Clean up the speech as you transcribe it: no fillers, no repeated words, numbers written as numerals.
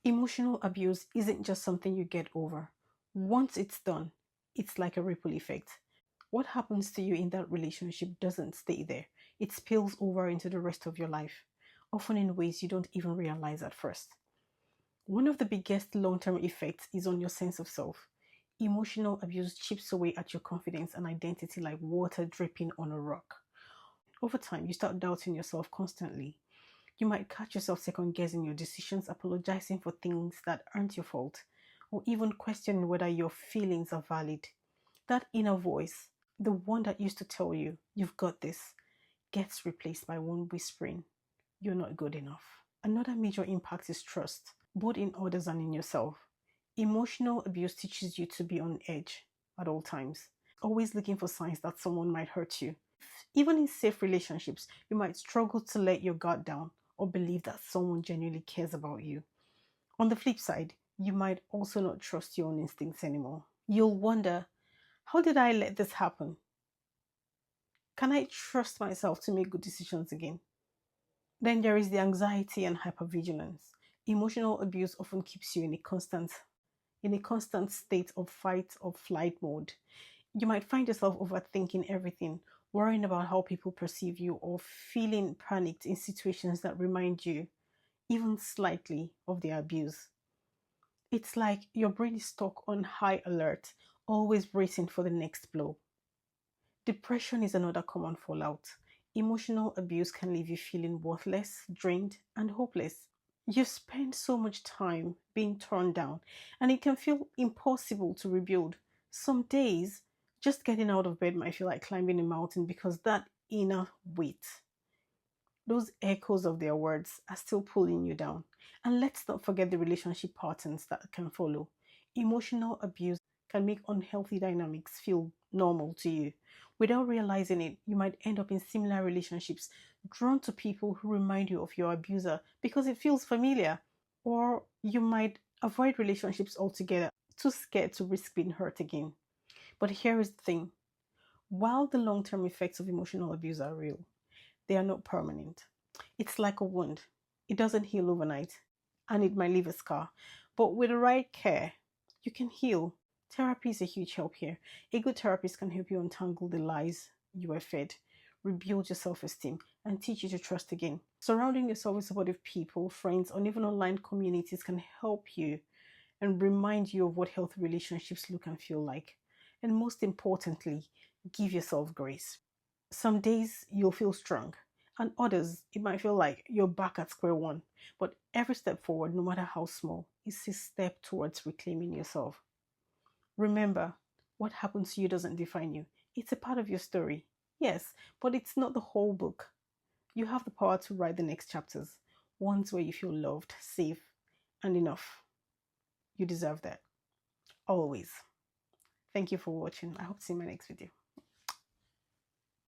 Emotional abuse isn't just something you get over. Once it's done, it's like a ripple effect. What happens to you in that relationship doesn't stay there. It spills over into the rest of your life, often in ways you don't even realize at first. One of the biggest long term effects is on your sense of self. Emotional abuse chips away at your confidence and identity like water dripping on a rock. Over time, you start doubting yourself constantly. You might catch yourself second guessing your decisions, apologizing for things that aren't your fault, or even questioning whether your feelings are valid. That inner voice, the one that used to tell you, you've got this, gets replaced by one whispering, you're not good enough. Another major impact is trust, both in others and in yourself. Emotional abuse teaches you to be on edge at all times, always looking for signs that someone might hurt you. Even in safe relationships, you might struggle to let your guard down or believe that someone genuinely cares about you. On the flip side, you might also not trust your own instincts anymore. You'll wonder, how did I let this happen? Can I trust myself to make good decisions again? Then there is the anxiety and hypervigilance. Emotional abuse often keeps you in a constant state of fight or flight mode. You might find yourself overthinking everything, worrying about how people perceive you, or feeling panicked in situations that remind you, even slightly, of the abuse. It's like your brain is stuck on high alert, always bracing for the next blow. Depression is another common fallout. Emotional abuse can leave you feeling worthless, drained, and hopeless. You spend so much time being torn down, and it can feel impossible to rebuild. Some days, just getting out of bed might feel like climbing a mountain because that inner weight, those echoes of their words, are still pulling you down. And let's not forget the relationship patterns that can follow. Emotional abuse can make unhealthy dynamics feel normal to you. Without realizing it, you might end up in similar relationships, drawn to people who remind you of your abuser because it feels familiar. Or you might avoid relationships altogether, too scared to risk being hurt again. But here is the thing, while the long term effects of emotional abuse are real, they are not permanent. It's like a wound, it doesn't heal overnight and it might leave a scar. But with the right care, you can heal. Therapy is a huge help here. A good therapist can help you untangle the lies you were fed, rebuild your self esteem, and teach you to trust again. Surrounding yourself with supportive people, friends, or even online communities can help you and remind you of what healthy relationships look and feel like. And most importantly, give yourself grace. Some days you'll feel strong, and others it might feel like you're back at square one. But every step forward, no matter how small, is a step towards reclaiming yourself. Remember, what happens to you doesn't define you. It's a part of your story, yes, but it's not the whole book. You have the power to write the next chapters, ones where you feel loved, safe, and enough. You deserve that. Always. Thank you for watching. I hope to see you in my next video.